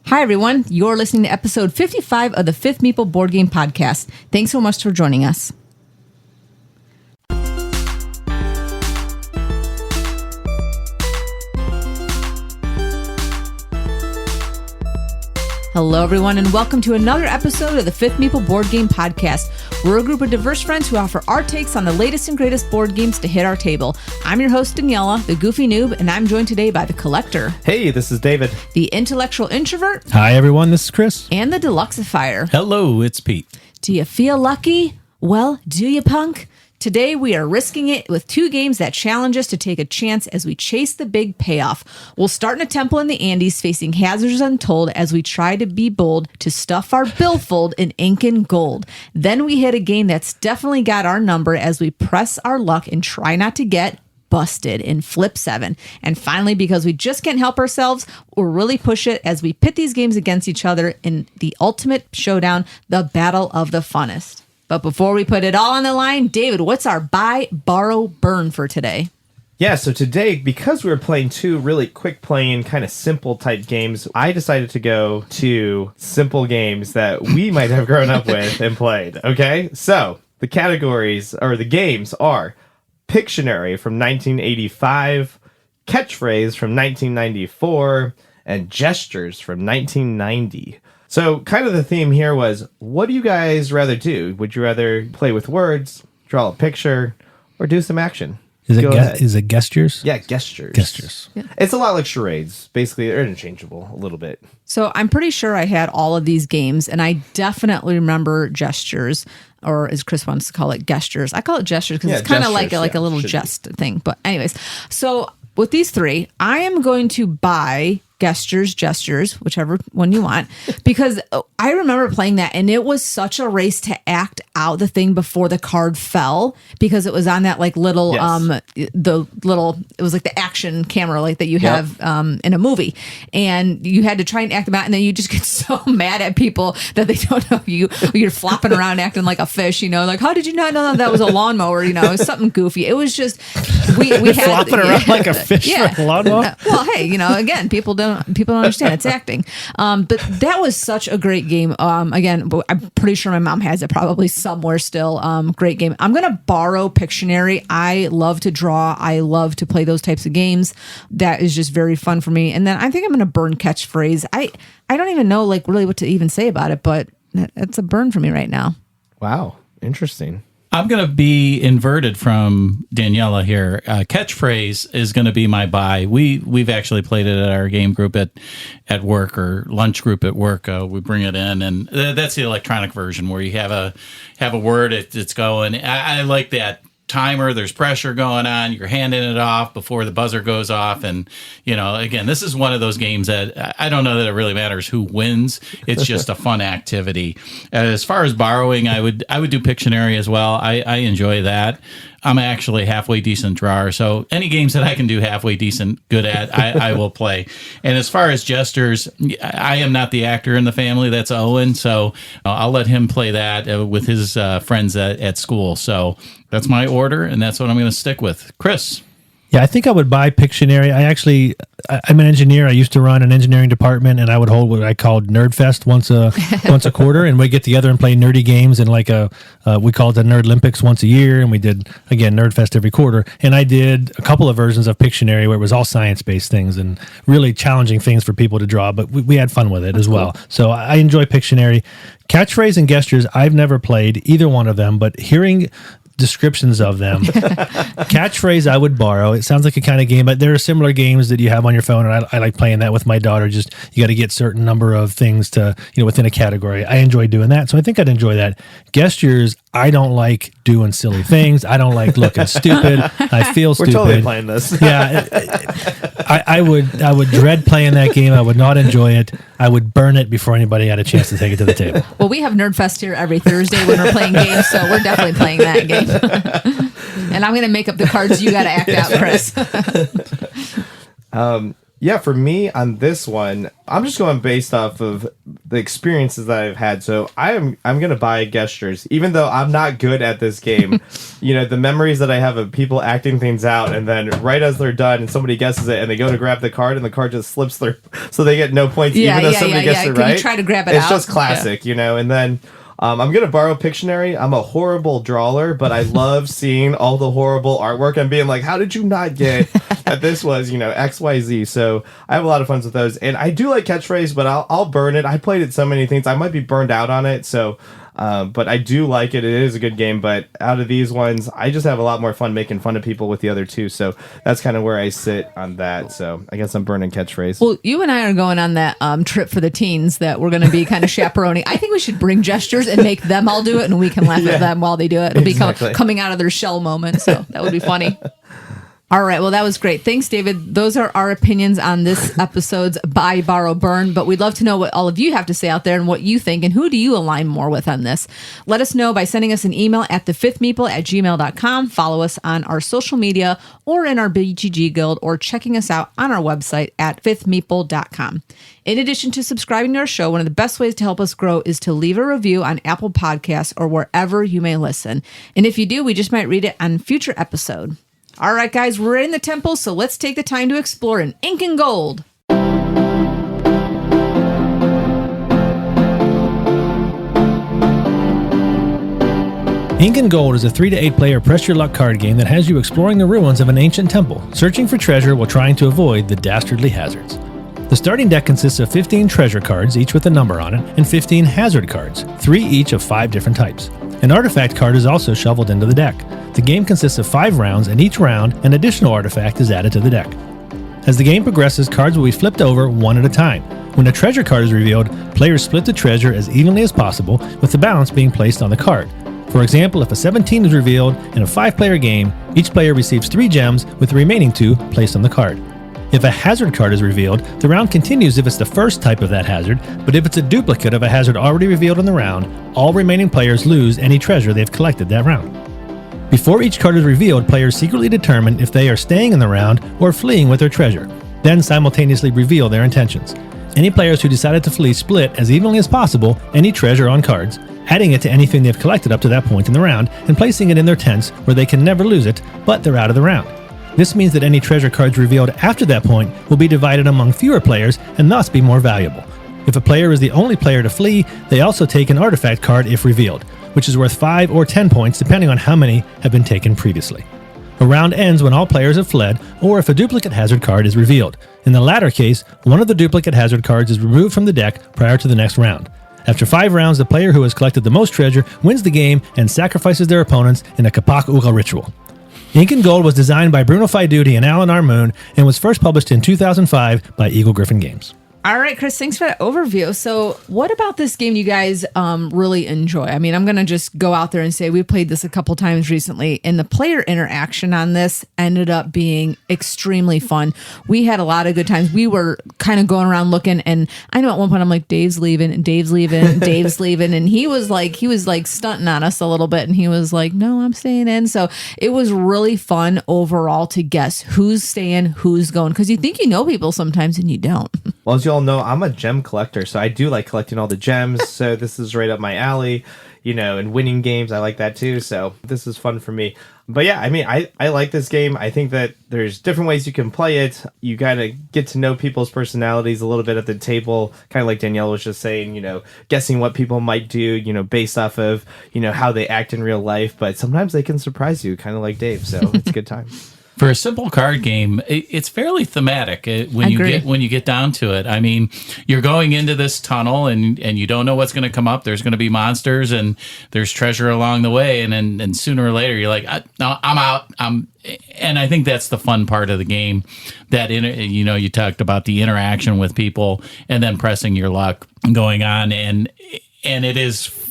Hi, everyone. You're listening to episode 55 of the Fifth Meeple Board Game Podcast. Thanks so much for joining us. Hello, everyone, and welcome to another episode of the Fifth Meeple Board Game Podcast. We're a group of diverse friends who offer our takes on the latest and greatest board games to hit our table. I'm your host, Daniela, the goofy noob, and I'm joined today by the collector. Hey, this is David. The intellectual introvert. Hi, everyone. This is Chris. And the deluxeifier. Hello, it's Pete. Do you feel lucky? Well, do you, punk? Today, we are risking it with two games that challenge us to take a chance as we chase the big payoff. We'll start in a temple in the Andes facing hazards untold as we try to be bold to stuff our billfold in Incan Gold. Then we hit a game that's definitely got our number as we press our luck and try not to get busted in Flip 7. And finally, because we just can't help ourselves, we'll really push it as we pit these games against each other in the ultimate showdown, the Battle of the Funnest. But before we put it all on the line, David, what's our buy, borrow, burn for today? Yeah, so today, because we were playing two really quick playing, kind of simple type games, I decided to go to simple games that we might have grown up with and played. Okay, so the categories or the games are Pictionary from 1985, Catchphrase from 1994, and Gestures from 1990. So kind of the theme here was, what do you guys rather do? Would you rather play with words, draw a picture, or do some action? Is it gestures? Yeah, gestures. Gestures. Yeah. It's a lot like charades. Basically, they're interchangeable a little bit. So I'm pretty sure I had all of these games, and I definitely remember Gestures, or as Chris wants to call it, gestures. I call it gestures because it's kind of like a little jest thing. But anyways, so with these three, I am going to buy Gestures, whichever one you want, because I remember playing that and it was such a race to act out the thing before the card fell, because it was on that like little, it was like the action camera like that you have in a movie, and you had to try and act them out, and then you just get so mad at people that they don't know you're flopping around acting like a fish, like, how did you not know that was a lawnmower? It was something goofy. It was just, we had flopping around like a fish for a lawnmower? Well, hey, again, people don't understand it's acting. But that was such a great game. Again, I'm pretty sure my mom has it probably somewhere still. Great game. I'm going to borrow Pictionary. I love to draw. I love to play those types of games. That is just very fun for me. And then I think I'm going to burn Catchphrase. I don't even know really what to even say about it, but it's a burn for me right now. Wow. Interesting. I'm going to be inverted from Daniela here. Catchphrase is going to be my buy. We've actually played it at our game group at work, or lunch group at work. We bring it in, and that's the electronic version where you have a word, it's going. I like that timer. There's pressure going on. You're handing it off before the buzzer goes off. And, again, this is one of those games that I don't know that it really matters who wins. It's just a fun activity. As far as borrowing, I would do Pictionary as well. I enjoy that. I'm actually a halfway decent drawer, so any games that I can do halfway decent good at, I will play. And as far as Gestures, I am not the actor in the family. That's Owen, so I'll let him play that with his friends at school. So that's my order, and that's what I'm going to stick with. Chris? Yeah, I think I would buy Pictionary. I'm an engineer. I used to run an engineering department, and I would hold what I called Nerd Fest once a quarter, and we'd get together and play nerdy games, and we called it the Nerd Olympics once a year, and we did, again, Nerd Fest every quarter. And I did a couple of versions of Pictionary where it was all science-based things and really challenging things for people to draw, but we had fun with it as well. So I enjoy Pictionary. Catchphrase and Gestures, I've never played either one of them, but hearing descriptions of them. Catchphrase I would borrow. It sounds like a kind of game, but there are similar games that you have on your phone, and I like playing that with my daughter. Just you got to get certain number of things to within a category. I enjoy doing that, so I think I'd enjoy that. Gestures, I don't like doing silly things. I don't like looking stupid. I feel stupid. We're totally playing this. Yeah, I would dread playing that game. I would not enjoy it. I would burn it before anybody had a chance to take it to the table. Well, we have Nerd Fest here every Thursday when we're playing games, so we're definitely playing that game. And I'm going to make up the cards you got to act out, Chris. Yeah, for me on this one, I'm just going based off of the experiences that I've had. So I'm gonna buy Gestures, even though I'm not good at this game. The memories that I have of people acting things out, and then right as they're done, and somebody guesses it, and they go to grab the card, and the card just slips through, so they get no points, even though somebody gets it right. You try to grab it it's out. just classic, and then. I'm going to borrow Pictionary. I'm a horrible drawer, but I love seeing all the horrible artwork and being like, how did you not get that this was, XYZ? So I have a lot of fun with those. And I do like Catchphrase, but I'll burn it. I played it so many things. I might be burned out on it. So, but I do like it. It is a good game. But out of these ones, I just have a lot more fun making fun of people with the other two. So that's kind of where I sit on that. So I guess I'm burning Catchphrase. Well, you and I are going on that trip for the teens that we're going to be kind of chaperoning. I think we should bring Gestures and make them all do it, and we can laugh at them while they do it. It'll be coming out of their shell moment. So that would be funny. All right. Well, that was great. Thanks, David. Those are our opinions on this episode's Buy, Borrow, Burn. But we'd love to know what all of you have to say out there and what you think and who do you align more with on this. Let us know by sending us an email at thefifthmeeple@gmail.com. Follow us on our social media or in our BGG Guild or checking us out on our website at fifthmeeple.com. In addition to subscribing to our show, one of the best ways to help us grow is to leave a review on Apple Podcasts or wherever you may listen. And if you do, we just might read it on a future episode. All right, guys, we're in the temple, so let's take the time to explore in Incan Gold. Incan Gold is a 3 to 8 player press your luck card game that has you exploring the ruins of an ancient temple, searching for treasure while trying to avoid the dastardly hazards. The starting deck consists of 15 treasure cards, each with a number on it, and 15 hazard cards, 3 each of 5 different types. An artifact card is also shoveled into the deck. The game consists of 5 rounds, and each round, an additional artifact is added to the deck. As the game progresses, cards will be flipped over one at a time. When a treasure card is revealed, players split the treasure as evenly as possible, with the balance being placed on the card. For example, if a 17 is revealed in a 5-player game, each player receives 3 gems, with the remaining 2 placed on the card. If a hazard card is revealed, the round continues if it's the first type of that hazard, but if it's a duplicate of a hazard already revealed in the round, all remaining players lose any treasure they've collected that round. Before each card is revealed, players secretly determine if they are staying in the round or fleeing with their treasure, then simultaneously reveal their intentions. Any players who decided to flee split as evenly as possible any treasure on cards, adding it to anything they've collected up to that point in the round, and placing it in their tents where they can never lose it, but they're out of the round. This means that any treasure cards revealed after that point will be divided among fewer players and thus be more valuable. If a player is the only player to flee, they also take an artifact card if revealed, which is worth 5 or 10 points depending on how many have been taken previously. A round ends when all players have fled, or if a duplicate hazard card is revealed. In the latter case, one of the duplicate hazard cards is removed from the deck prior to the next round. After 5 rounds, the player who has collected the most treasure wins the game and sacrifices their opponents in a Kapak Uga ritual. Incan Gold was designed by Bruno Faiduti and Alan R. Moon and was first published in 2005 by Eagle Gryphon Games. All right, Chris, thanks for that overview. So what about this game you guys really enjoy? I mean, I'm going to just go out there and say we played this a couple times recently, and the player interaction on this ended up being extremely fun. We had a lot of good times. We were kind of going around looking, and I know at one point I'm like, Dave's leaving, and Dave's leaving, and Dave's leaving, and he was like stunting on us a little bit, and he was like, no, I'm staying in. So it was really fun overall to guess who's staying, who's going, because you think you know people sometimes and you don't. Well, as you all know, I'm a gem collector, so I do like collecting all the gems. So this is right up my alley, and winning games, I like that too. So this is fun for me. But yeah, I mean, I like this game. I think that there's different ways you can play it. You kind of get to know people's personalities a little bit at the table, kind of like Danielle was just saying, guessing what people might do, based off of, how they act in real life. But sometimes they can surprise you, kind of like Dave. So it's a good time. For a simple card game, it's fairly thematic when you get down to it. I mean, you're going into this tunnel and you don't know what's going to come up. There's going to be monsters and there's treasure along the way, and then sooner or later you're like, no, I'm out. And I think that's the fun part of the game. That you talked about the interaction with people and then pressing your luck going on, and it is.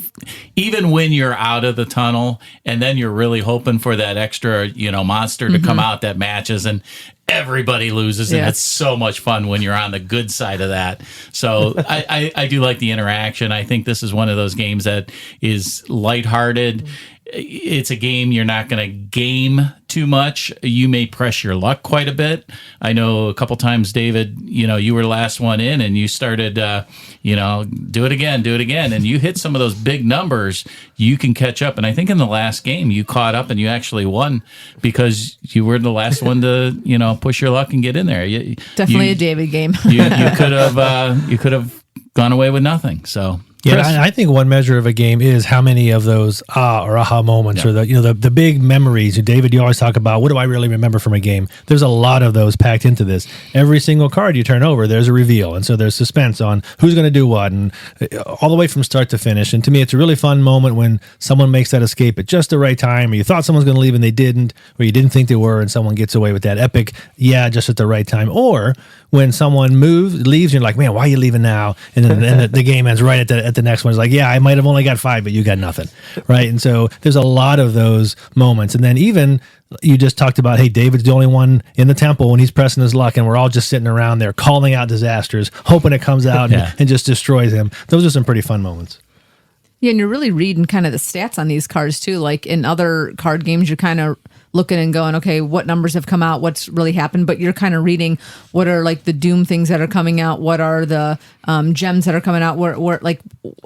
Even when you're out of the tunnel and then you're really hoping for that extra, monster to come out that matches and everybody loses. And it's so much fun when you're on the good side of that. So I do like the interaction. I think this is one of those games that is lighthearted it's a game you're not going to game too much. You may press your luck quite a bit. I know a couple times, David, you were the last one in and you started, do it again. And you hit some of those big numbers, you can catch up. And I think in the last game you caught up and you actually won because you were the last one to, push your luck and get in there. Definitely a David game. you could have gone away with nothing. So. Yeah, I think one measure of a game is how many of those or aha moments or the big memories. David, you always talk about what do I really remember from a game? There's a lot of those packed into this. Every single card you turn over, there's a reveal, and so there's suspense on who's going to do what, and all the way from start to finish. And to me, it's a really fun moment when someone makes that escape at just the right time, or you thought someone's going to leave and they didn't, or you didn't think they were, and someone gets away with that epic, just at the right time, or when someone leaves, you're like, man, why are you leaving now? And then the game ends right at the next one. It's like, I might have only got 5, but you got nothing, right? And so there's a lot of those moments. And then even you just talked about, hey, David's the only one in the temple when he's pressing his luck, and we're all just sitting around there calling out disasters, hoping it comes out and just destroys him. Those are some pretty fun moments. Yeah, and you're really reading kind of the stats on these cards too. Like in other card games, you're kind of looking and going, okay, what numbers have come out, what's really happened, but you're kind of reading what are like the doom things that are coming out, what are the gems that are coming out, where like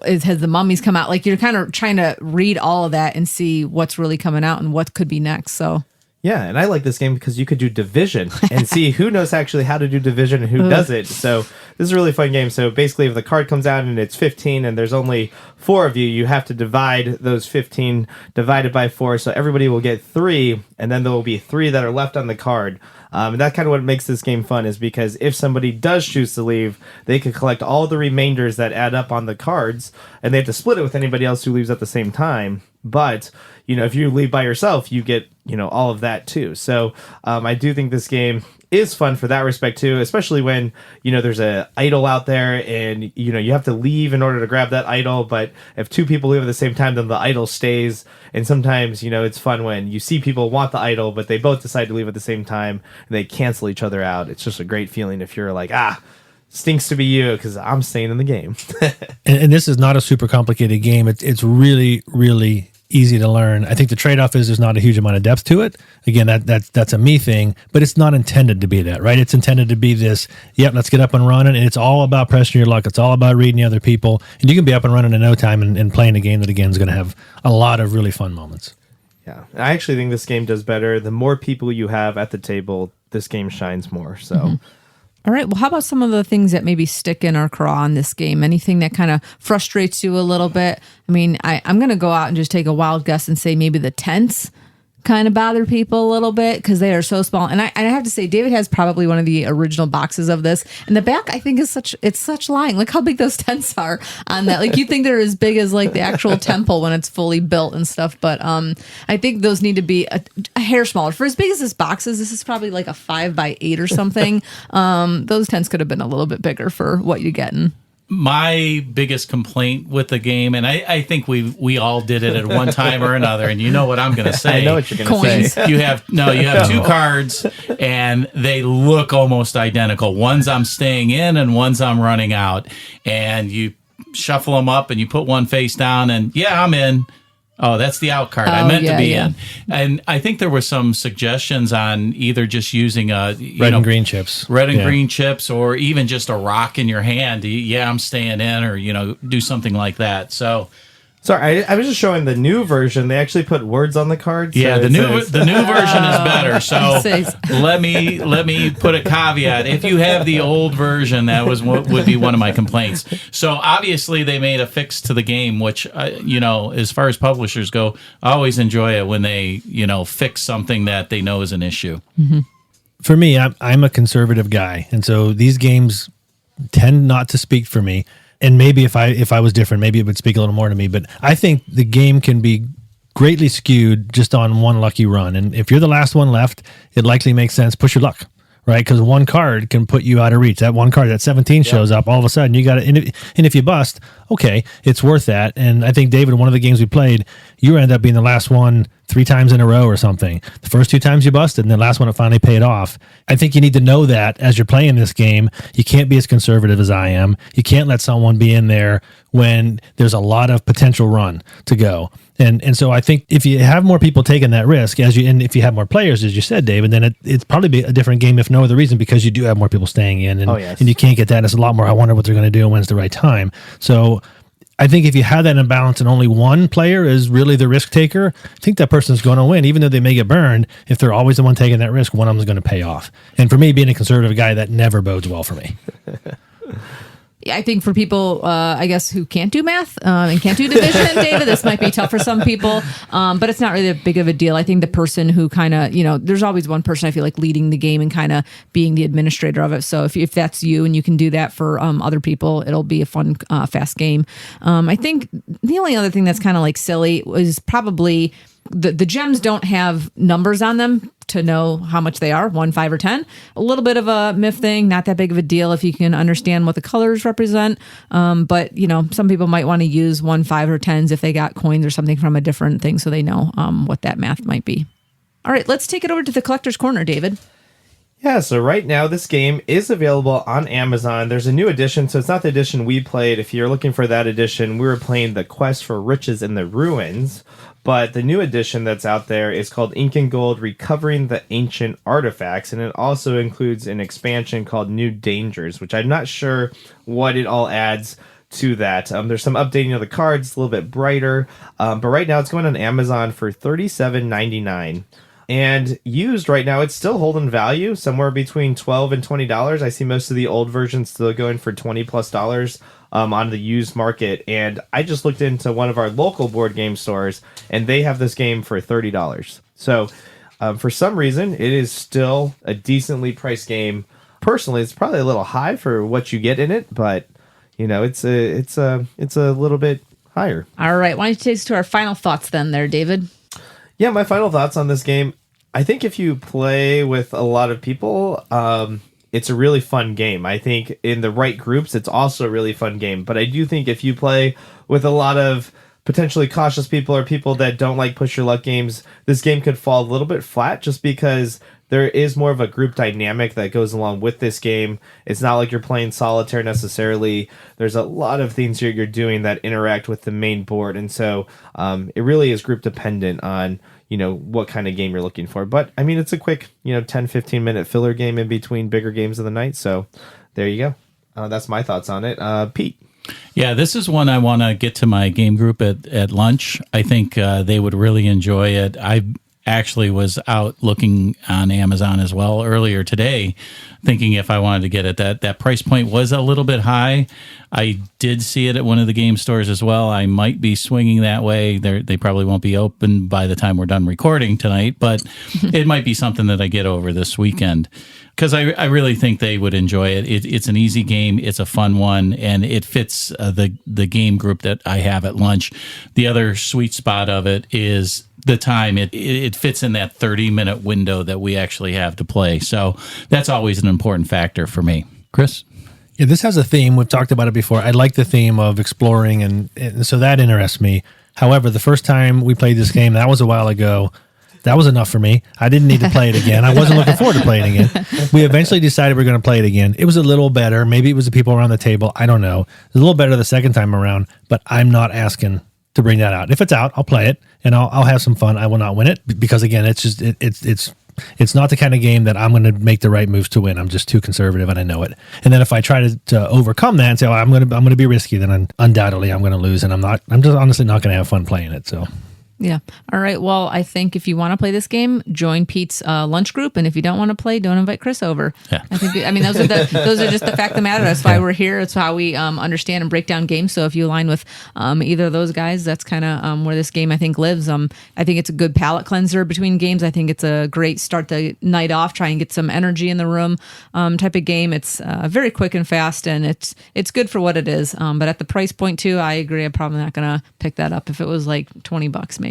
has the mummies come out, like you're kind of trying to read all of that and see what's really coming out and what could be next. So yeah, and I like this game because you could do division and see who knows actually how to do division and who doesn't. So this is a really fun game. So basically, if the card comes out and it's 15 and there's only 4 of you, you have to divide those 15 divided by 4. So everybody will get 3, and then there will be 3 that are left on the card. And that's kind of what makes this game fun, is because if somebody does choose to leave, they can collect all the remainders that add up on the cards, and they have to split it with anybody else who leaves at the same time. But, if you leave by yourself, you get, all of that too. So I do think this game is fun for that respect too, especially when, there's a idol out there and, you have to leave in order to grab that idol. But if 2 people leave at the same time, then the idol stays. And sometimes, it's fun when you see people want the idol, but they both decide to leave at the same time and they cancel each other out. It's just a great feeling if you're like, stinks to be you because I'm staying in the game. and this is not a super complicated game. It's really, really easy to learn. I think the trade-off is there's not a huge amount of depth to it. Again, that's a me thing, but it's not intended to be that, right? It's intended to be this, let's get up and running, and it's all about pressing your luck. It's all about reading the other people, and you can be up and running in no time and playing a game that, again, is going to have a lot of really fun moments. Yeah, I actually think this game does better. The more people you have at the table, this game shines more, so... Mm-hmm. All right. Well, how about some of the things that maybe stick in our craw in this game? Anything that kind of frustrates you a little bit? I mean, I'm going to go out and just take a wild guess and say maybe the tents kind of bother people a little bit because they are so small. And I have to say, David has probably one of the original boxes of this. And the back, I think, is such lying. Look how big those tents are on that. Like, you think they're as big as like the actual temple when it's fully built and stuff. But I think those need to be a hair smaller. For as big as this box is, this is probably like a 5x8 or something. Those tents could have been a little bit bigger for what you're getting. My biggest complaint with the game, and I think we all did it at one time or another, and you know what I'm going to say. I know what you're going to say. You have 2 cards, and they look almost identical. One's I'm staying in, and one's I'm running out. And you shuffle them up, and you put one face down, and I'm in. Oh, that's the out card. I meant to be in. And I think there were some suggestions on either just using red and green chips, green chips, or even just a rock in your hand. I'm staying in, or do something like that. So. Sorry, I was just showing the new version. They actually put words on the cards. Yeah, so the new version is better. So let me put a caveat. If you have the old version, that was what would be one of my complaints. So obviously they made a fix to the game, which as far as publishers go, I always enjoy it when they fix something that they know is an issue. Mm-hmm. For me, I'm a conservative guy, and so these games tend not to speak for me. And maybe if I was different, maybe it would speak a little more to me. But I think the game can be greatly skewed just on one lucky run. And if you're the last one left, it likely makes sense. Push your luck, right? Because one card can put you out of reach. That one card, that 17 shows up, all of a sudden you got it. And if you bust, okay, it's worth that. And I think, David, one of the games we played, you ended up being the last one 3 times in a row or something. The first 2 times you busted, and the last one it finally paid off. I think you need to know that as you're playing this game. You can't be as conservative as I am. You can't let someone be in there when there's a lot of potential run to go. And so I think if you have more people taking that risk, and if you have more players, as you said, David, then it's probably be a different game if no other reason, because you do have more people staying in, and you can't get that. It's a lot more, I wonder what they're going to do and when's the right time. So I think if you have that imbalance and only one player is really the risk taker, I think that person's going to win, even though they may get burned. If they're always the one taking that risk, one of them is going to pay off. And for me, being a conservative guy, that never bodes well for me. I think for people, I guess, who can't do math and can't do division, David, this might be tough for some people, but it's not really a big of a deal. I think the person who kind of, there's always one person I feel like leading the game and kind of being the administrator of it. So if that's you and you can do that for other people, it'll be a fun, fast game. I think the only other thing that's kind of like silly is probably the gems don't have numbers on them to know how much they are, 1, 5, or 10. A little bit of a myth thing, not that big of a deal if you can understand what the colors represent. But, some people might want to use 1, 5, or 10s if they got coins or something from a different thing so they know what that math might be. All right, let's take it over to the Collector's Corner, David. Yeah, so right now this game is available on Amazon. There's a new edition, so it's not the edition we played. If you're looking for that edition, we were playing The Quest for Riches in the Ruins. But the new edition that's out there is called Incan Gold, Recovering the Ancient Artifacts, and it also includes an expansion called New Dangers, which I'm not sure what it all adds to that. There's some updating of the cards, a little bit brighter, but right now it's going on Amazon for $37.99. And used right now, it's still holding value, somewhere between $12 and $20. I see most of the old versions still going for $20+ on the used market. And I just looked into one of our local board game stores, and they have this game for $30. So for some reason, it is still a decently priced game. Personally, it's probably a little high for what you get in it, but it's a little bit higher. All right, why don't you take us to our final thoughts then, there, David? Yeah, my final thoughts on this game. I think if you play with a lot of people, it's a really fun game. I think in the right groups, it's also a really fun game. But I do think if you play with a lot of potentially cautious people or people that don't like push your luck games, this game could fall a little bit flat just because there is more of a group dynamic that goes along with this game. It's not like you're playing solitaire necessarily. There's a lot of things you're doing that interact with the main board. And so it really is group dependent on what kind of game you're looking for. But I mean, it's a quick 10-15 minute filler game in between bigger games of the night. So there you go. That's my thoughts on it. Pete. Yeah, this is one I want to get to my game group at lunch. I think they would really enjoy it. I actually was out looking on Amazon as well earlier today, thinking if I wanted to get it. That price point was a little bit high. I did see it at one of the game stores as well. I might be swinging that way. They probably won't be open by the time we're done recording tonight, but it might be something that I get over this weekend because I really think they would enjoy it. It's an easy game. It's a fun one, and it fits the game group that I have at lunch. The other sweet spot of it is the time. It fits in that 30-minute window that we actually have to play. So that's always an important factor for me. Chris? Yeah, this has a theme. We've talked about it before. I like the theme of exploring, and so that interests me. However, the first time we played this game, that was a while ago, that was enough for me. I didn't need to play it again. I wasn't looking forward to playing it again. We eventually decided we were going to play it again. It was a little better. Maybe it was the people around the table. I don't know. It was a little better the second time around, but I'm not asking to bring that out. If it's out, I'll play it, and I'll have some fun. I will not win it because, again, it's just it's not the kind of game that I'm going to make the right moves to win. I'm just too conservative, and I know it. And then if I try to overcome that and say, I'm going to be risky, then undoubtedly I'm going to lose, and I'm just honestly not going to have fun playing it. So. Yeah. All right. Well, I think if you want to play this game, join Pete's lunch group, and if you don't want to play, don't invite Chris over. Yeah. I mean, those are just the fact of the matter. That's why we're here. It's how we understand and break down games. So if you align with either of those guys, that's kind of where this game I think lives. I think it's a good palate cleanser between games. I think it's a great start the night off. Try and get some energy in the room type of game. It's very quick and fast, and it's good for what it is. But at the price point too, I agree. I'm probably not going to pick that up if it was like $20 maybe.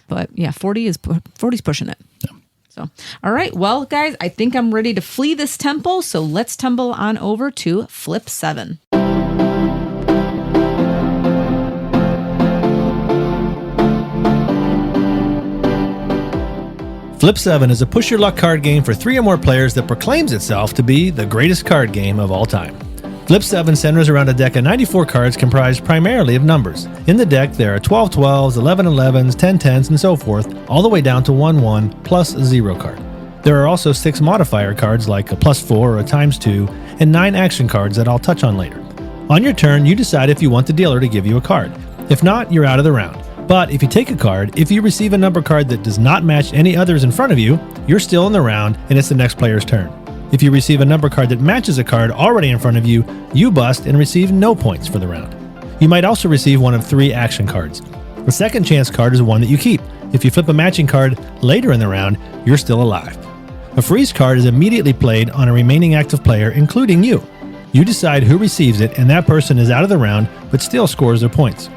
But yeah, 40's pushing it. Yeah. So, all right. Well, guys, I think I'm ready to flee this temple. So let's tumble on over to Flip 7. Flip 7 is a push your luck card game for 3 or more players that proclaims itself to be the greatest card game of all time. Flip 7 centers around a deck of 94 cards comprised primarily of numbers. In the deck, there are 12 12s, 11 11s, 10 10s, and so forth, all the way down to 1 1 plus a 0 card. There are also 6 modifier cards like a +4 or a ×2, and 9 action cards that I'll touch on later. On your turn, you decide if you want the dealer to give you a card. If not, you're out of the round. But if you take a card, if you receive a number card that does not match any others in front of you, you're still in the round and it's the next player's turn. If you receive a number card that matches a card already in front of you, you bust and receive no points for the round. You might also receive one of 3 action cards. The second chance card is one that you keep. If you flip a matching card later in the round, you're still alive. A freeze card is immediately played on a remaining active player, including you. You decide who receives it, and that person is out of the round, but still scores their points.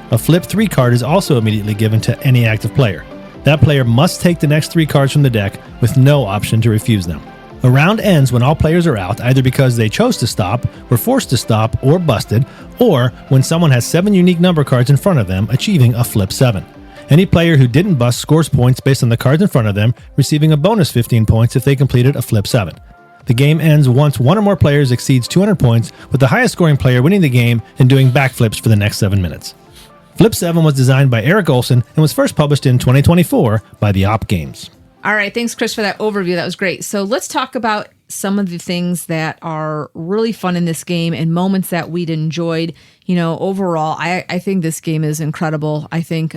A flip 3 card is also immediately given to any active player. That player must take the next 3 cards from the deck with no option to refuse them. A round ends when all players are out, either because they chose to stop, were forced to stop, or busted, or when someone has 7 unique number cards in front of them, achieving a flip 7. Any player who didn't bust scores points based on the cards in front of them, receiving a bonus 15 points if they completed a flip 7. The game ends once 1 or more players exceeds 200 points, with the highest scoring player winning the game and doing backflips for the next 7 minutes. Flip 7 was designed by Eric Olson and was first published in 2024 by the Op Games. All right. Thanks, Chris, for that overview. That was great. So let's talk about some of the things that are really fun in this game and moments that we'd enjoyed. You know, overall, I think this game is incredible. I think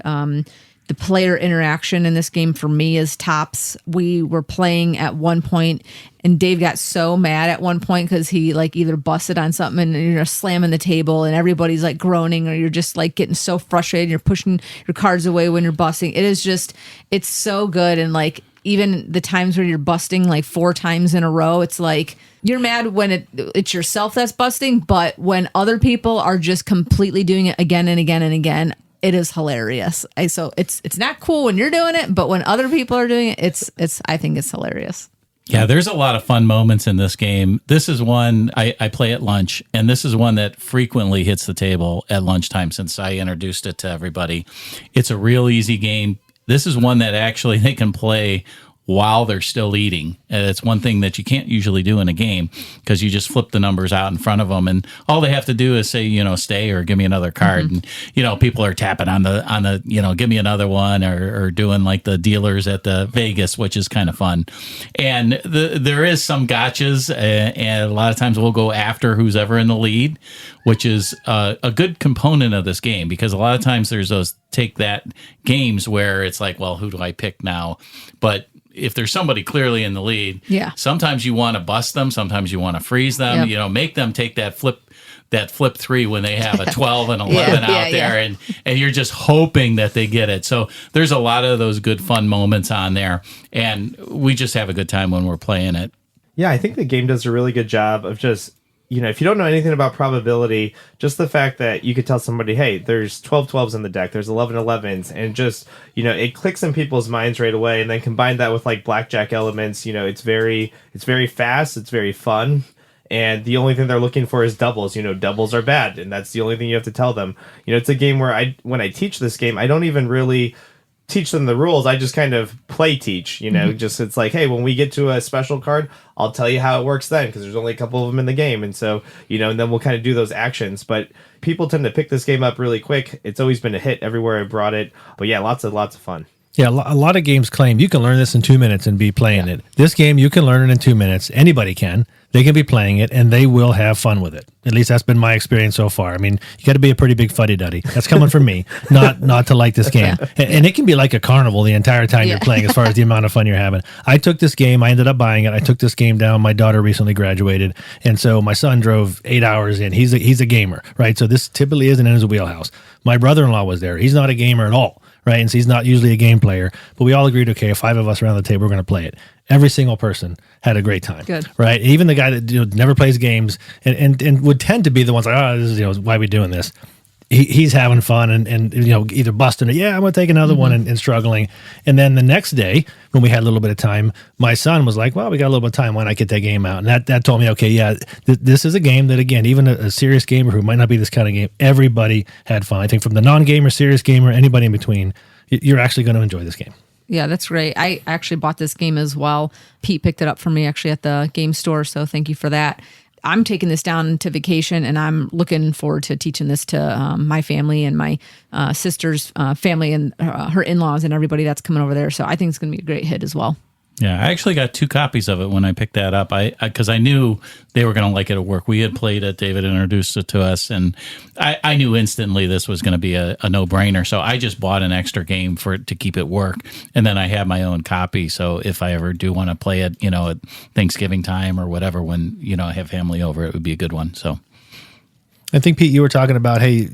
the player interaction in this game for me is tops. We were playing at one point and Dave got so mad at one point because he like either busted on something and you're slamming the table and everybody's like groaning, or you're just like getting so frustrated and you're pushing your cards away when you're busting. It is just, it's so good. And like even the times where you're busting like 4 times in a row, it's like you're mad when it's yourself that's busting, but when other people are just completely doing it again and again and again, it is hilarious. So it's not cool when you're doing it, but when other people are doing it, it's I think it's hilarious. Yeah, there's a lot of fun moments in this game. This is one I play at lunch, and this is one that frequently hits the table at lunchtime since I introduced it to everybody. It's a real easy game. This is one that actually they can play while they're still eating. And it's one thing that you can't usually do in a game because you just flip the numbers out in front of them. And all they have to do is say, you know, stay or give me another card. Mm-hmm. And, you know, people are tapping on the, you know, give me another one, or doing like the dealers at the Vegas, which is kind of fun. And there is some gotchas, and a lot of times we'll go after who's ever in the lead, which is a good component of this game, because a lot of times there's those take that games where it's like, well, who do I pick now? But if there's somebody clearly in the lead, sometimes you want to bust them, sometimes you want to freeze them, you know, make them take that flip 3 when they have a 12 and 11 out there, and you're just hoping that they get it. So there's a lot of those good fun moments on there, and we just have a good time when we're playing it. Yeah, I think the game does a really good job of just, you know, if you don't know anything about probability, just the fact that you could tell somebody, hey, there's 12 12s in the deck, there's 11 11s, and just, you know, it clicks in people's minds right away. And then combine that with like blackjack elements, you know, it's very fast, it's very fun. And the only thing they're looking for is doubles. You know, doubles are bad, and that's the only thing you have to tell them. You know, it's a game where when I teach this game, I don't even really teach them the rules. I just kind of play teach, you know, just it's like, hey, when we get to a special card, I'll tell you how it works then, because there's only a couple of them in the game. And so, you know, and then we'll kind of do those actions. But people tend to pick this game up really quick. It's always been a hit everywhere I brought it. But yeah, lots of fun. Yeah, a lot of games claim you can learn this in 2 minutes and be playing it. This game, you can learn it in 2 minutes. Anybody can. They can be playing it, and they will have fun with it. At least that's been my experience so far. I mean, you got to be a pretty big fuddy-duddy. That's coming from me, not to like this game. And it can be like a carnival the entire time you're playing, as far as the amount of fun you're having. I took this game. I ended up buying it. I took this game down. My daughter recently graduated, and so my son drove 8 hours in. He's a gamer, right? So this typically isn't in his wheelhouse. My brother-in-law was there. He's not a gamer at all. Right, and so he's not usually a game player, but we all agreed, okay, 5 of us around the table, we're going to play it. Every single person had a great time. Good. Right, even the guy that never plays games and would tend to be the ones like, oh, this is why are we doing this? He's having fun and either busting it, I'm going to take another one and struggling. And then the next day, when we had a little bit of time, my son was like, well, we got a little bit of time. Why not get that game out? And that told me, okay, this is a game that, again, even a serious gamer who might not be this kind of game, everybody had fun. I think from the non-gamer, serious gamer, anybody in between, you're actually going to enjoy this game. Yeah, that's great. I actually bought this game as well. Pete picked it up for me actually at the game store, so thank you for that. I'm taking this down to vacation, and I'm looking forward to teaching this to my family and my sister's family and her in-laws and everybody that's coming over there. So I think it's going to be a great hit as well. Yeah, I actually got 2 copies of it when I picked that up. Because I knew they were going to like it at work. We had played it. David introduced it to us, and I knew instantly this was going to be a no-brainer. So I just bought an extra game for it to keep it work, and then I have my own copy. So if I ever do want to play it, at Thanksgiving time or whatever, when I have family over, it would be a good one. So. I think, Pete, you were talking about, hey,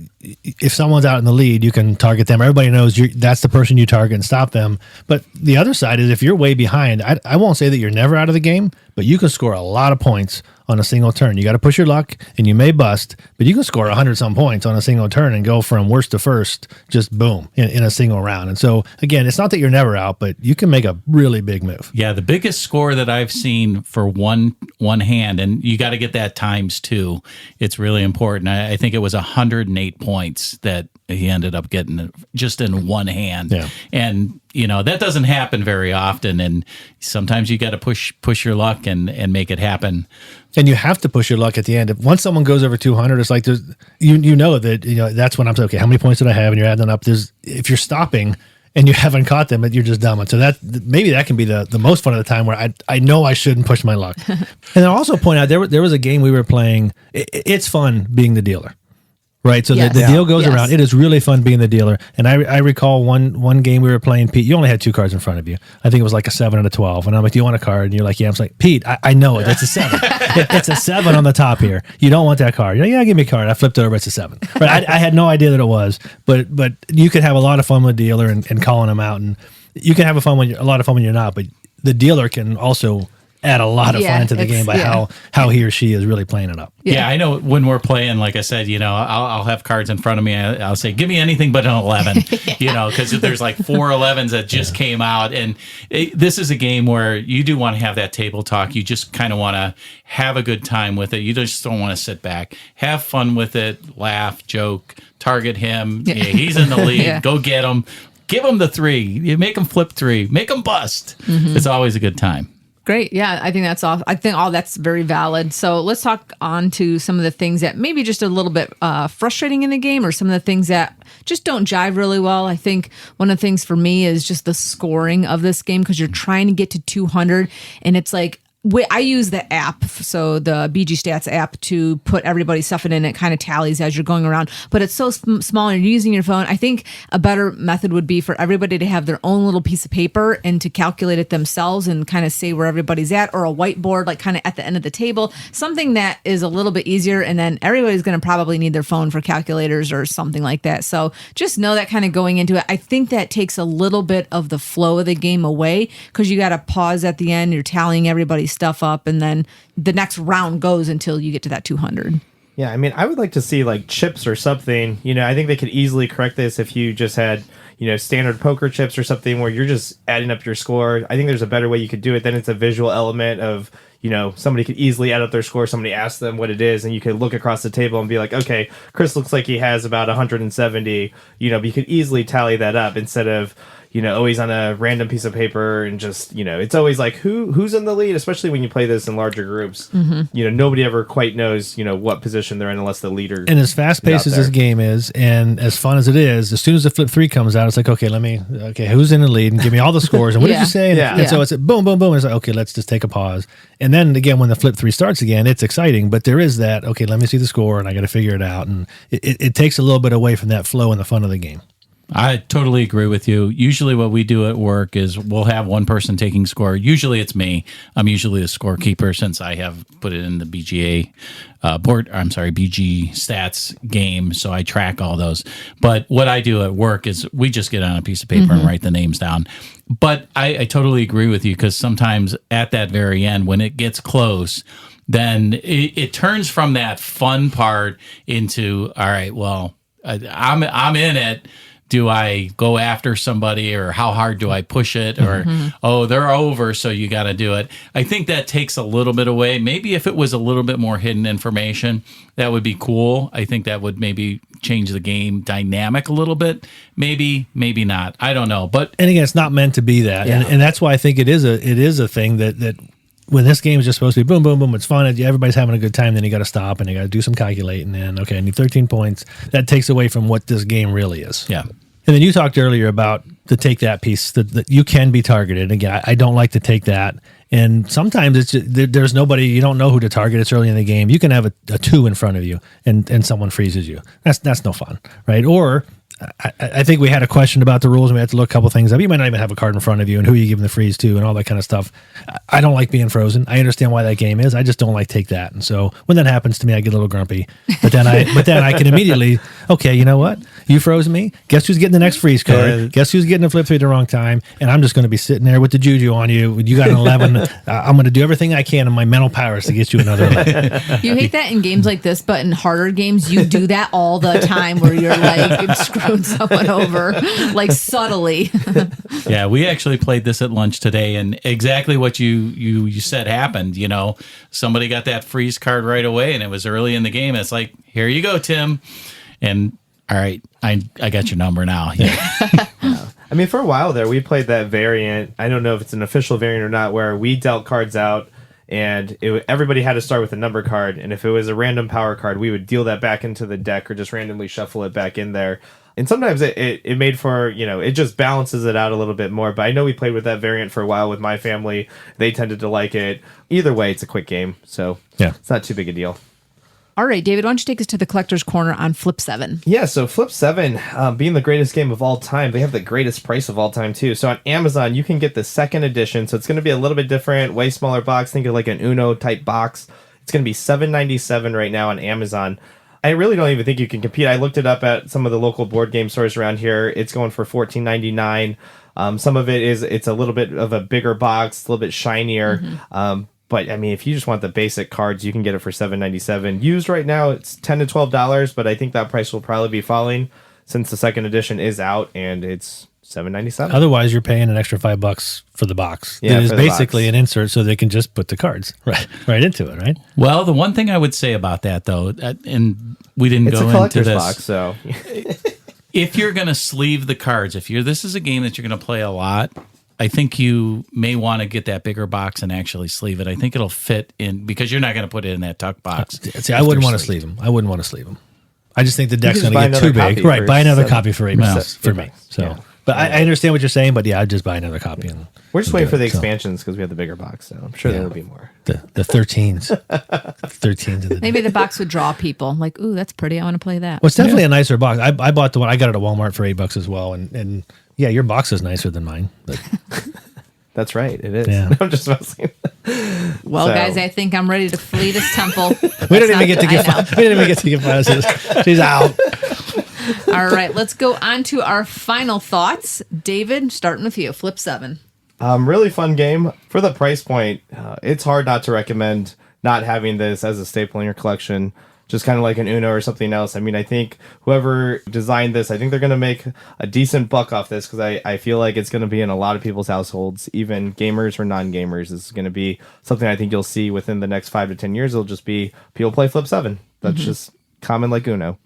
if someone's out in the lead, you can target them. Everybody knows that's the person you target and stop them. But the other side is if you're way behind, I won't say that you're never out of the game, but you can score a lot of points on a single turn. You got to push your luck, and you may bust, but you can score 100-some points on a single turn and go from worst to first, just boom, in a single round. And so, again, it's not that you're never out, but you can make a really big move. Yeah, the biggest score that I've seen for one hand, and you got to get that times 2. It's really important. I think it was 108 points that he ended up getting just in one hand. Yeah. And that doesn't happen very often, and sometimes you got to push your luck and make it happen. And you have to push your luck at the end. Once someone goes over 200, it's like there's that that's when I'm saying, okay, how many points did I have? And you're adding up. If you're stopping and you haven't caught them, you're just dumb. And so maybe that can be the most fun of the time where I know I shouldn't push my luck. And I'll also point out there was a game we were playing. It's fun being the dealer. Right, so yes. the deal goes around. It is really fun being the dealer. And I recall one game we were playing, Pete, you only had 2 cards in front of you. I think it was like a 7 and a 12. And I'm like, do you want a card? And you're like, yeah. I'm like, Pete, I know it. That's a 7. It's a 7 on the top here. You don't want that card. You're like, yeah, give me a card. I flipped it over. It's a 7. Right? I had no idea that it was. But you could have a lot of fun with the dealer and calling them out. And you can have a lot of fun when you're not. But the dealer can also add a lot of fun to the game by how he or she is really playing it up. Yeah, I know when we're playing, like I said, I'll have cards in front of me. I'll say, give me anything but an 11, because there's like 4 11s that just came out. And this is a game where you do want to have that table talk. You just kind of want to have a good time with it. You just don't want to sit back. Have fun with it. Laugh, joke, target him. Yeah, he's in the lead. Go get him. Give him the 3. You make him flip 3. Make him bust. Mm-hmm. It's always a good time. Great. Yeah, I think that's all. I think all that's very valid. So let's talk on to some of the things that maybe just a little bit frustrating in the game, or some of the things that just don't jive really well. I think one of the things for me is just the scoring of this game, because you're trying to get to 200, and it's like, I use the app, so the BG Stats app, to put everybody's stuff in, and it kind of tallies as you're going around. But it's so small, and you're using your phone. I think a better method would be for everybody to have their own little piece of paper and to calculate it themselves and kind of say where everybody's at, or a whiteboard, like kind of at the end of the table, something that is a little bit easier. And then everybody's going to probably need their phone for calculators or something like that. So just know that kind of going into it. I think that takes a little bit of the flow of the game away, because you got to pause at the end. You're tallying everybody's stuff up, and then the next round goes until you get to that 200. Yeah, I mean, I would like to see like chips or something. I think they could easily correct this if you just had, standard poker chips or something where you're just adding up your score. I think there's a better way you could do it. Then it's a visual element of, somebody could easily add up their score. Somebody asks them what it is, and you could look across the table and be like, okay, Chris looks like he has about 170. But you could easily tally that up instead of, always on a random piece of paper, and just, it's always like who's in the lead, especially when you play this in larger groups. Mm-hmm. Nobody ever quite knows, what position they're in unless the leader. And as fast paced as this game is, and as fun as it is, as soon as the flip 3 comes out, it's like, okay, who's in the lead, and give me all the scores, and what did you say? And so it's boom, boom, boom. It's like, okay, let's just take a pause. And then again, when the flip 3 starts again, it's exciting, but there is that, okay, let me see the score, and I got to figure it out. And it takes a little bit away from that flow and the fun of the game. I totally agree with you. Usually what we do at work is we'll have one person taking score. Usually it's me. I'm usually the scorekeeper, since I have put it in the BG Stats game, so I track all those. But what I do at work is we just get on a piece of paper and write the names down. But I totally agree with you, because sometimes at that very end, when it gets close, then it turns from that fun part into, all right, well, I'm in it, do I go after somebody, or how hard do I push it, or oh, they're over, so you got to do it. I think that takes a little bit away. Maybe if it was a little bit more hidden information, that would be cool. I think that would maybe change the game dynamic a little bit. Maybe not. I don't know. But and again, it's not meant to be that, and that's why I think it is a thing that when this game is just supposed to be boom, boom, boom, it's fun, everybody's having a good time, then you got to stop and you got to do some calculating, and okay, I need 13 points. That takes away from what this game really is. Yeah. And then you talked earlier about the take that piece, that you can be targeted. Again, I don't like to take that. And sometimes it's just, there's nobody, you don't know who to target. It's early in the game. You can have a 2 in front of you and someone freezes you. That's no fun, right? Or I think we had a question about the rules, and we had to look a couple things up. You might not even have a card in front of you, and who you giving the freeze to, and all that kind of stuff. I don't like being frozen. I understand why that game is. I just don't like take that. And so when that happens to me, I get a little grumpy. But then I can immediately, okay, you know what? You froze me. Guess who's getting the next freeze card? Guess who's getting a flip through at the wrong time? And I'm just going to be sitting there with the juju on you. You got an 11. I'm going to do everything I can in my mental powers to get you another 11. You hate that in games like this, but in harder games, you do that all the time, where you're like screwing someone over, like subtly. Yeah, we actually played this at lunch today, and exactly what you said happened. You know, somebody got that freeze card right away, and it was early in the game. It's like, here you go, Tim. And all right, I got your number now. Yeah. I mean, for a while there, we played that variant. I don't know if it's an official variant or not, where we dealt cards out, and everybody had to start with a number card. And if it was a random power card, we would deal that back into the deck, or just randomly shuffle it back in there. And sometimes it made for, it just balances it out a little bit more. But I know we played with that variant for a while with my family. They tended to like it. Either way, it's a quick game, so yeah, it's not too big a deal. All right, David, why don't you take us to the collector's corner on Flip 7? Yeah, so Flip 7, being the greatest game of all time, they have the greatest price of all time, too. So on Amazon, you can get the second edition. So it's going to be a little bit different, way smaller box. Think of like an Uno-type box. It's going to be $7.97 right now on Amazon. I really don't even think you can compete. I looked it up at some of the local board game stores around here. It's going for $14.99. Some of it's a little bit of a bigger box, a little bit shinier. But I mean, if you just want the basic cards, you can get it for $7.97. Used right now, it's $10 to $12, but I think that price will probably be falling since the second edition is out, and it's $7.97. Otherwise, you're paying an extra $5 for the box. Yeah, it is basically an insert, so they can just put the cards right into it, right? Well, the one thing I would say about that, though, and we didn't it's go a collector's into this, box, so if you're going to sleeve the cards, this is a game that you're going to play a lot, I think you may want to get that bigger box and actually sleeve it. I think it'll fit in, because you're not going to put it in that tuck box. See, I wouldn't want to sleeve them. I just think the deck's going to get too big. Right, buy another copy for $8 for me. So, yeah. But I understand what you're saying. But yeah, I'd just buy another copy. And we're just waiting for the expansions, because we have the bigger box. So I'm sure there will be more. The 13s, 13s. Maybe the box would draw people. Like, ooh, that's pretty. I want to play that. Well, it's definitely a nicer box. I bought the one. I got it at Walmart for $8 as well. And yeah, your box is nicer than mine. But. That's right. It is. Yeah. I'm just messing. Well, guys, I think I'm ready to flee this temple. We didn't even get to get prizes. She's out. All right, let's go on to our final thoughts. David, starting with you. Flip 7. Really fun game. For the price point, it's hard not to recommend not having this as a staple in your collection. Just kind of like an Uno or something else. I mean, I think whoever designed this, I think they're going to make a decent buck off this, because I feel like it's going to be in a lot of people's households, even gamers or non-gamers. This is going to be something I think you'll see within the next 5 to 10 years. It'll just be people play Flip 7. That's just common like Uno.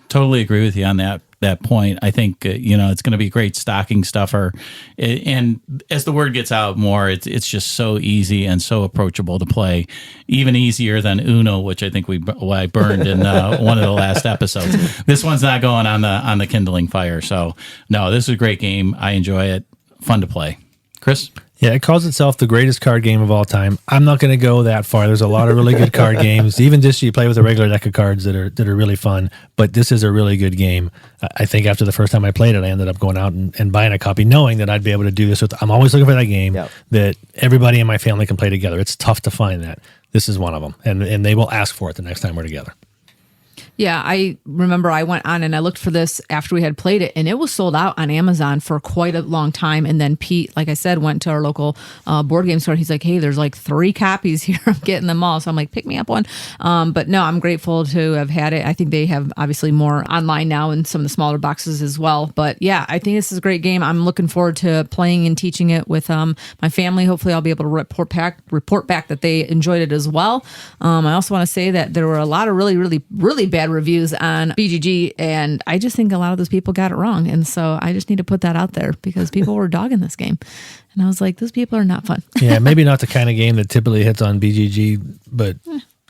Totally agree with you on that point. I think it's going to be a great stocking stuffer, and as the word gets out more, it's just so easy and so approachable to play, even easier than Uno, which I think I burned in one of the last episodes. This one's not going on the kindling fire. So no, this is a great game. I enjoy it. Fun to play. Chris? Yeah, it calls itself the greatest card game of all time. I'm not going to go that far. There's a lot of really good card games. Even just you play with a regular deck of cards that are really fun. But this is a really good game. I think after the first time I played it, I ended up going out and buying a copy, knowing that I'd be able to do this. I'm always looking for that game that everybody in my family can play together. It's tough to find that. This is one of them, and they will ask for it the next time we're together. Yeah, I remember I went on and I looked for this after we had played it, and it was sold out on Amazon for quite a long time. And then Pete, like I said, went to our local board game store. He's like, hey, there's like 3 copies here. I'm getting them all. So I'm like, pick me up one. But no, I'm grateful to have had it. I think they have obviously more online now in some of the smaller boxes as well. But yeah, I think this is a great game. I'm looking forward to playing and teaching it with my family. Hopefully I'll be able to report back that they enjoyed it as well. I also want to say that there were a lot of really, really, really bad reviews on BGG, and I just think a lot of those people got it wrong. And so I just need to put that out there because people were dogging this game. And I was like, those people are not fun. Yeah, maybe not the kind of game that typically hits on BGG, but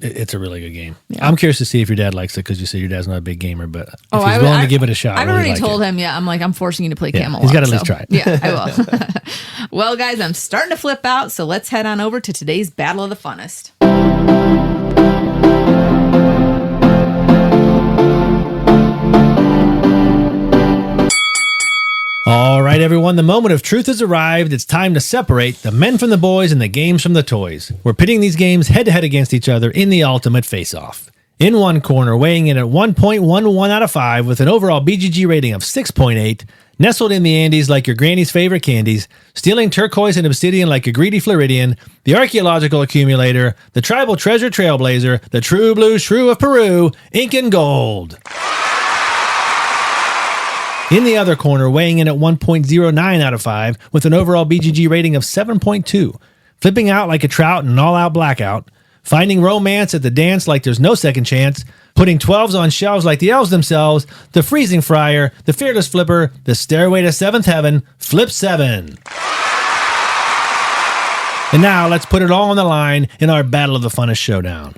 it's a really good game. Yeah. I'm curious to see if your dad likes it because you say your dad's not a big gamer, but if he's willing to give it a shot. I've already told him, I'm like, I'm forcing you to play Camelot. He's got to at least try it. Yeah, I will. Well, guys, I'm starting to flip out, so let's head on over to today's Battle of the Funnest. All right, everyone, the moment of truth has arrived. It's time to separate the men from the boys and the games from the toys. We're pitting these games head-to-head against each other in the ultimate face-off. In one corner, weighing in at 1.11 out of 5 with an overall BGG rating of 6.8, nestled in the Andes like your granny's favorite candies, stealing turquoise and obsidian like a greedy Floridian, the archaeological accumulator, the tribal treasure trailblazer, the true blue shrew of Peru, Incan Gold. In the other corner, weighing in at 1.09 out of 5 with an overall BGG rating of 7.2, flipping out like a trout in an all-out blackout, finding romance at the dance like there's no second chance, putting 12s on shelves like the elves themselves, the freezing friar, the fearless flipper, the stairway to seventh heaven, Flip 7. And now let's put it all on the line in our Battle of the Funnest Showdown.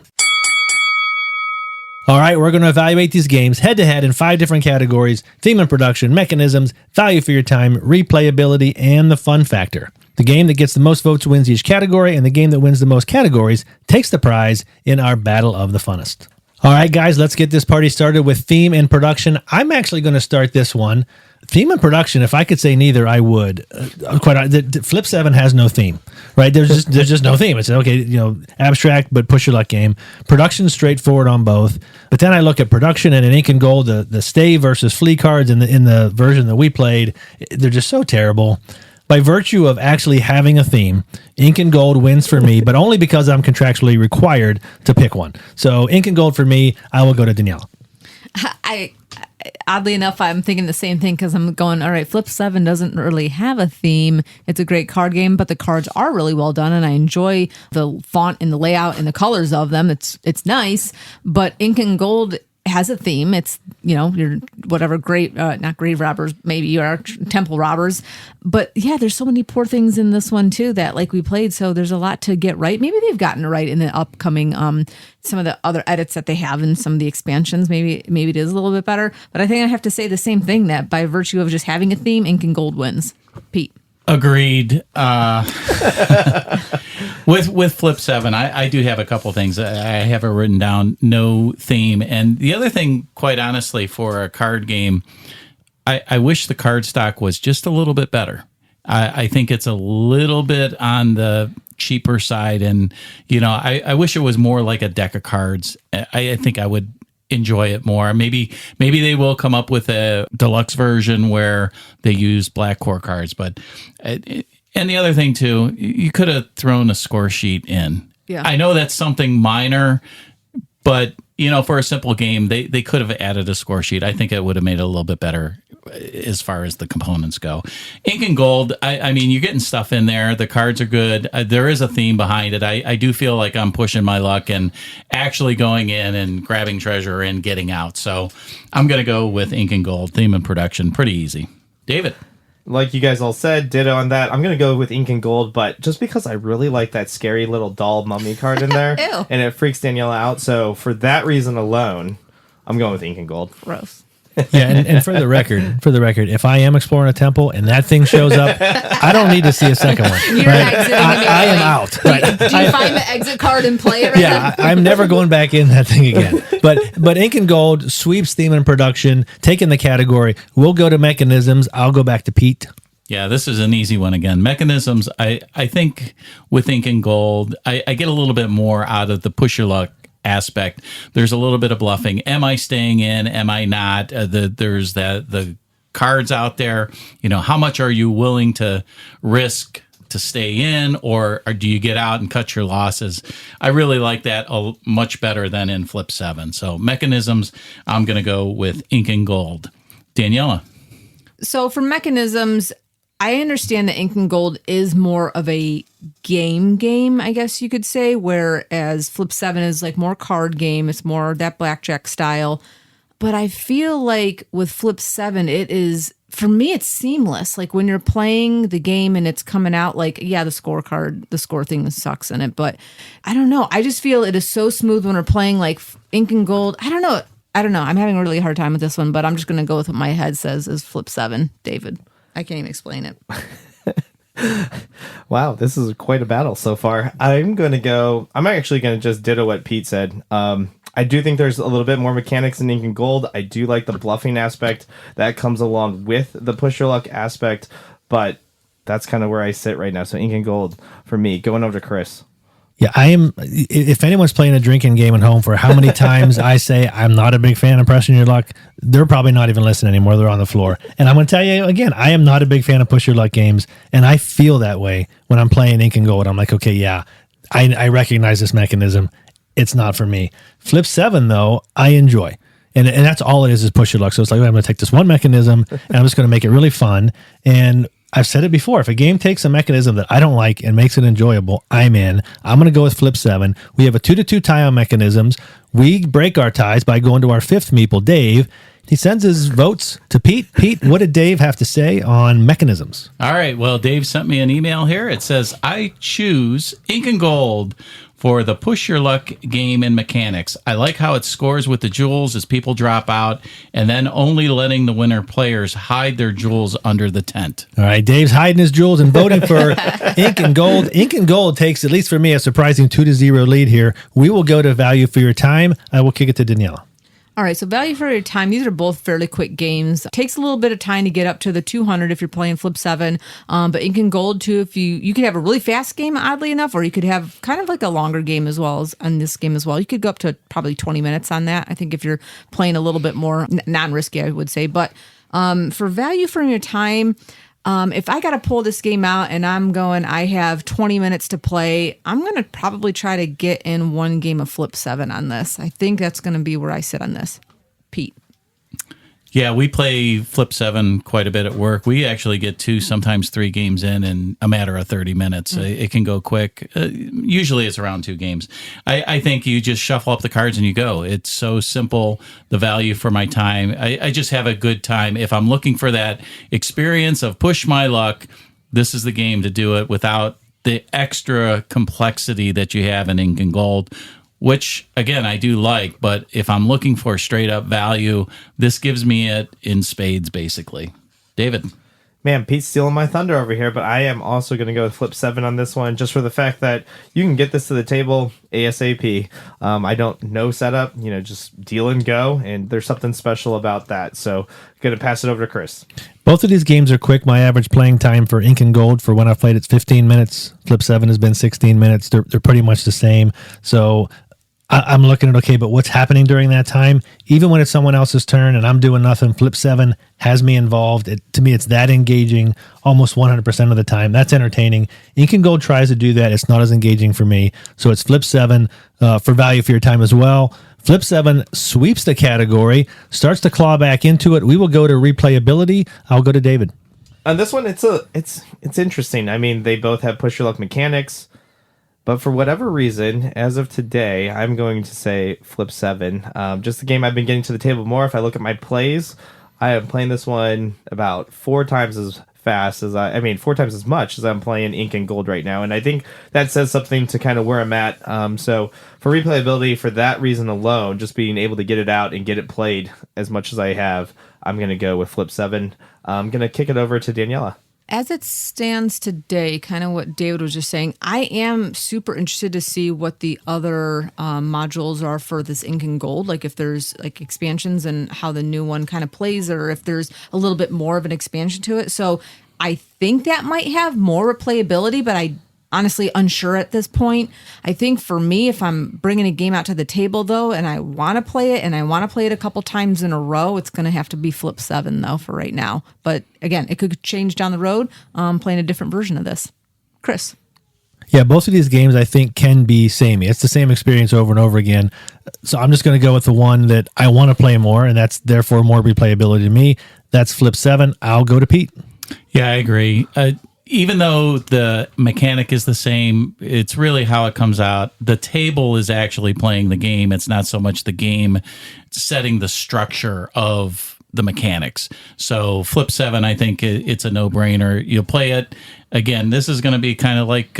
All right, we're going to evaluate these games head-to-head in 5 different categories: theme and production, mechanisms, value for your time, replayability, and the fun factor. The game that gets the most votes wins each category, and the game that wins the most categories takes the prize in our Battle of the Funnest. All right, guys, let's get this party started with theme and production. I'm actually going to start this one. Theme and production, if I could say neither, I would. Flip 7 has no theme, right? There's just no theme. It's okay, abstract, but push your luck game. Production's straightforward on both. But then I look at production and in Incan Gold, the stay versus flea cards in the version that we played, they're just so terrible. By virtue of actually having a theme, Incan Gold wins for me, but only because I'm contractually required to pick one. So Incan Gold for me, I will go to Daniela. Oddly enough, I'm thinking the same thing because I'm going, all right, Flip 7 doesn't really have a theme. It's a great card game, but the cards are really well done, and I enjoy the font and the layout and the colors of them. It's nice, but Incan Gold has a theme. It's, your whatever not grave robbers, maybe you are temple robbers. But yeah, there's so many poor things in this one too that like we played. So there's a lot to get right. Maybe they've gotten it right in the upcoming, some of the other edits that they have in some of the expansions. Maybe it is a little bit better. But I think I have to say the same thing, that by virtue of just having a theme, Incan Gold wins. Pete. Agreed. With Flip 7, I do have a couple things. I have it written down, no theme. And the other thing, quite honestly, for a card game, I wish the card stock was just a little bit better. I think it's a little bit on the cheaper side. And, I wish it was more like a deck of cards. I think I would enjoy it more. Maybe they will come up with a deluxe version where they use black core cards. But and the other thing too, you could have thrown a score sheet in. Yeah, I know that's something minor, but for a simple game, they could have added a score sheet. I think it would have made it a little bit better as far as the components go. Incan Gold, I mean, you're getting stuff in there. The cards are good. There is a theme behind it. I do feel like I'm pushing my luck and actually going in and grabbing treasure and getting out. So I'm going to go with Incan Gold. Theme and production, pretty easy. David. Like you guys all said, ditto on that. I'm going to go with Incan Gold, but just because I really like that scary little doll mummy card in there, and it freaks Daniela out. So for that reason alone, I'm going with Incan Gold. Gross. Yeah, and for the record, if I am exploring a temple and that thing shows up, I don't need to see a second one. You're exiting immediately. I am out. Right? Do you find the exit card and play it? Right yeah, I'm never going back in that thing again. But Incan Gold sweeps theme and production, taking the category. We'll go to mechanisms. I'll go back to Pete. Yeah, this is an easy one again. Mechanisms, I think with Incan Gold, I get a little bit more out of the push your luck aspect. There's a little bit of bluffing. Am I staying in? Am I not? There's the cards out there. How much are you willing to risk to stay in, or do you get out and cut your losses? I really like that much better than in Flip 7. So mechanisms, I'm going to go with Incan Gold. Daniela. So for mechanisms, I understand that Incan Gold is more of a game, I guess you could say, whereas Flip 7 is like more card game. It's more that blackjack style. But I feel like with Flip 7, it is, for me, it's seamless. Like when you're playing the game and it's coming out, like, yeah, the score thing sucks in it. But I don't know. I just feel it is so smooth when we're playing like Incan Gold. I don't know. I'm having a really hard time with this one, but I'm just going to go with what my head says is Flip 7. David, I can't even explain it. Wow, this is quite a battle so far. I'm actually going to just ditto what Pete said. I do think there's a little bit more mechanics in Incan Gold. I do like the bluffing aspect that comes along with the push your luck aspect, but that's kind of where I sit right now. So Incan Gold for me. Going over to Chris. Yeah, I am. If anyone's playing a drinking game at home, for how many times I say I'm not a big fan of pressing your luck, they're probably not even listening anymore. They're on the floor. And I'm going to tell you again, I am not a big fan of push your luck games, and I feel that way when I'm playing Incan Gold. I'm like, okay, yeah, I recognize this mechanism. It's not for me. Flip 7, though, I enjoy. And that's all it is push your luck. So it's like, I'm going to take this one mechanism, and I'm just going to make it really fun. And I've said it before. If a game takes a mechanism that I don't like and makes it enjoyable, I'm in. I'm going to go with Flip 7. We have a 2-2 tie on mechanisms. We break our ties by going to our fifth meeple, Dave. He sends his votes to Pete. Pete, what did Dave have to say on mechanisms? All right. Well, Dave sent me an email here. It says, I choose Incan Gold for the push your luck game and mechanics. I like how it scores with the jewels as people drop out, and then only letting the winner players hide their jewels under the tent. All right, Dave's hiding his jewels and voting for Incan Gold. Incan Gold takes, at least for me, a surprising 2-0 lead here. We will go to value for your time. I will kick it to Daniela. All right, so value for your time. These are both fairly quick games. It takes a little bit of time to get up to the 200 if you're playing Flip 7. But Incan Gold, too, if you could have a really fast game, oddly enough, or you could have kind of like a longer game as well as on this game as well. You could go up to probably 20 minutes on that. I think if you're playing a little bit more non-risky, I would say. But for value for your time, if I got to pull this game out and I have 20 minutes to play, I'm going to probably try to get in one game of Flip 7 on this. I think that's going to be where I sit on this. Pete. Yeah, we play Flip 7 quite a bit at work. We actually get 2, sometimes 3 games in a matter of 30 minutes. It can go quick. Usually it's around 2 games. I think you just shuffle up the cards and you go. It's so simple, the value for my time. I just have a good time. If I'm looking for that experience of push my luck, this is the game to do it without the extra complexity that you have in Incan Gold, which, again, I do like, but if I'm looking for straight up value, this gives me it in spades, basically. David. Man, Pete's stealing my thunder over here, but I am also going to go with Flip 7 on this one, just for the fact that you can get this to the table ASAP. I don't know setup, just deal and go, and there's something special about that. So, going to pass it over to Chris. Both of these games are quick. My average playing time for Incan Gold for when I've played it's 15 minutes. Flip 7 has been 16 minutes. They're pretty much the same. So I'm looking at, okay, but what's happening during that time? Even when it's someone else's turn and I'm doing nothing, Flip 7 has me involved. To me, it's that engaging almost 100% of the time. That's entertaining. Incan Gold tries to do that. It's not as engaging for me. So it's Flip 7 for value for your time as well. Flip 7 sweeps the category, starts to claw back into it. We will go to replayability. I'll go to David. On this one, it's interesting. I mean, they both have push your luck mechanics. But for whatever reason, as of today, I'm going to say Flip 7. Just the game I've been getting to the table more. If I look at my plays, I am playing this one about 4 times as fast as 4 times as much as I'm playing Incan Gold right now. And I think that says something to kind of where I'm at. So for replayability, for that reason alone, just being able to get it out and get it played as much as I have, I'm going to go with Flip 7. I'm going to kick it over to Daniela. As it stands today, kind of what David was just saying, I am super interested to see what the other modules are for this Incan Gold, like if there's like expansions and how the new one kind of plays, or if there's a little bit more of an expansion to it. So I think that might have more replayability, but I honestly unsure at this point. I think for me, if I'm bringing a game out to the table, though, and I want to play it, and I want to play it a couple times in a row, it's going to have to be Flip 7, though, for right now. But again, it could change down the road, playing a different version of this. Chris. Yeah, both of these games I think can be samey. It's the same experience over and over again. So I'm just going to go with the one that I want to play more, and that's therefore more replayability to me. That's Flip 7. I'll go to Pete. Yeah, I agree. Even though the mechanic is the same, it's really how it comes out. The table is actually playing the game. It's not so much the game setting the structure of the mechanics. So Flip 7, I think it's a no-brainer. You'll play it. Again, this is going to be kind of like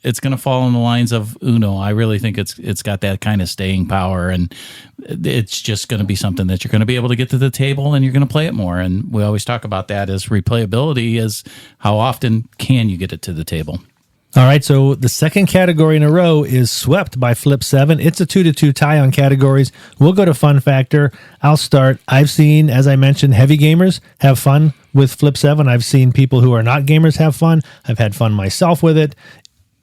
it's going to fall in the lines of Uno. I really think it's got that kind of staying power, and it's just going to be something that you're going to be able to get to the table and you're going to play it more. And we always talk about that as replayability, as how often can you get it to the table. All right, so the second category in a row is swept by Flip 7. It's a 2-2 tie on categories. We'll go to Fun Factor. I'll start. I've seen, as I mentioned, heavy gamers have fun with Flip 7. I've seen people who are not gamers have fun. I've had fun myself with it.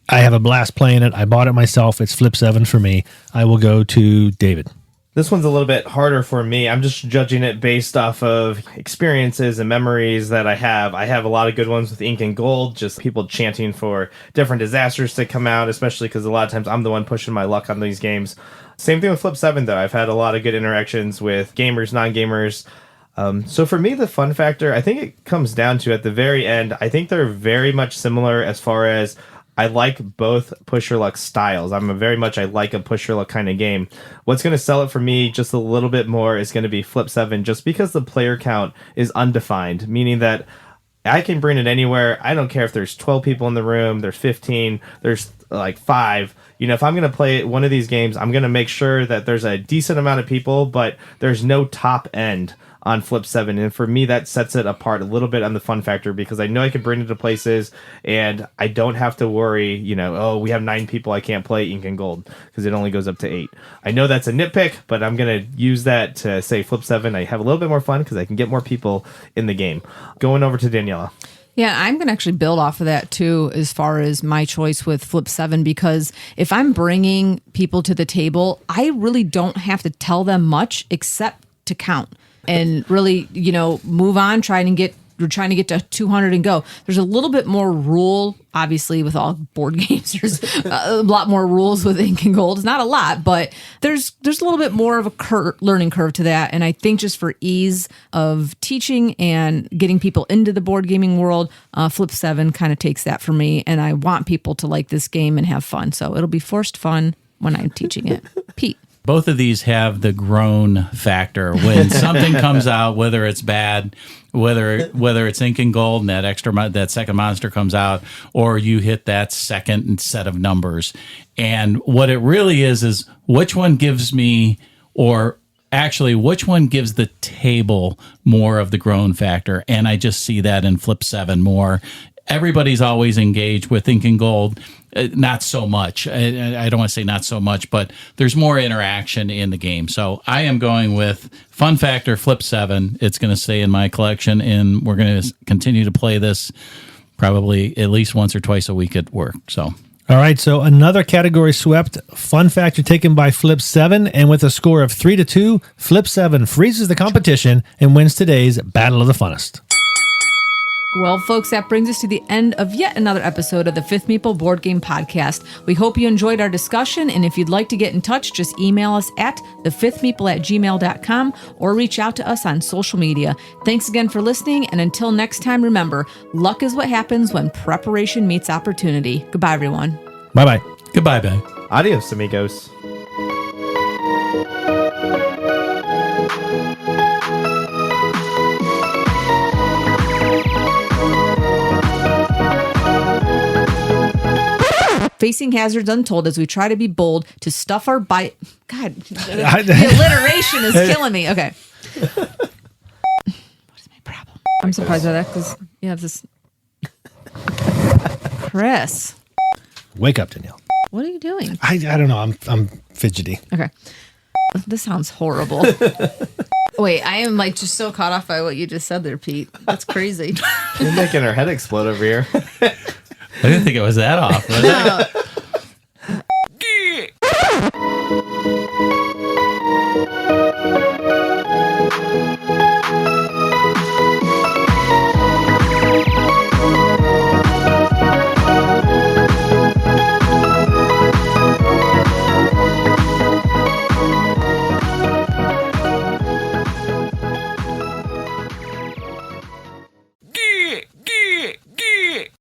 I have a blast playing it. I bought it myself. It's Flip 7 for me. I will go to David. This one's a little bit harder for me. I'm just judging it based off of experiences and memories that I have. I have a lot of good ones with Incan Gold, just people chanting for different disasters to come out, especially because a lot of times I'm the one pushing my luck on these games. Same thing with Flip 7, though. I've had a lot of good interactions with gamers, non-gamers. So for me, the fun factor, I think it comes down to at the very end, I think they're very much similar as far as I like both push your luck styles. I like a push your luck kind of game. What's going to sell it for me just a little bit more is going to be Flip 7, just because the player count is undefined, meaning that I can bring it anywhere. I don't care if there's 12 people in the room, there's 15, there's like 5. You know, if I'm going to play one of these games, I'm going to make sure that there's a decent amount of people, but there's no top end on Flip 7, and for me that sets it apart a little bit on the fun factor, because I know I can bring it to places and I don't have to worry, you know, oh, we have 9 people, I can't play Incan Gold because it only goes up to 8. I know that's a nitpick, but I'm going to use that to say Flip 7, I have a little bit more fun because I can get more people in the game. Going over to Daniela. Yeah, I'm going to actually build off of that too, as far as my choice with Flip 7, because if I'm bringing people to the table, I really don't have to tell them much except to count. And really, you know, move on, trying to get to 200 and go. There's a little bit more rule, obviously, with all board games. There's a lot more rules with Incan Gold. It's not a lot, but there's a little bit more of a learning curve to that. And I think just for ease of teaching and getting people into the board gaming world, Flip 7 kind of takes that for me. And I want people to like this game and have fun. So it'll be forced fun when I'm teaching it. Pete. Both of these have the groan factor. When something comes out, whether it's bad, whether it's Incan Gold and that second monster comes out, or you hit that second set of numbers. And what it really is which one gives me, or actually which one gives the table more of the groan factor. And I just see that in Flip 7 more. Everybody's always engaged with Incan Gold. Not so much. I don't want to say not so much, but there's more interaction in the game. So I am going with Fun Factor Flip 7. It's going to stay in my collection, and we're going to continue to play this probably at least once or twice a week at work. So. All right, so another category swept. Fun Factor taken by Flip 7, and with a score of 3-2, Flip 7 freezes the competition and wins today's Battle of the Funnest. Well, folks, that brings us to the end of yet another episode of the Fifth Meeple Board Game Podcast. We hope you enjoyed our discussion, and if you'd like to get in touch, just email us at thefifthmeeple@gmail.com or reach out to us on social media. Thanks again for listening, and until next time, remember, luck is what happens when preparation meets opportunity. Goodbye, everyone. Bye-bye. Goodbye, bye. Adios, amigos. Facing hazards untold as we try to be bold to stuff our bite. God, the alliteration is killing me. Okay. What is my problem? I'm surprised by that because you have this. Chris. Wake up, Danielle. What are you doing? I don't know. I'm fidgety. Okay. This sounds horrible. Wait, I am like just so caught off by what you just said there, Pete. That's crazy. You're making her head explode over here. I didn't think it was that off. Was it?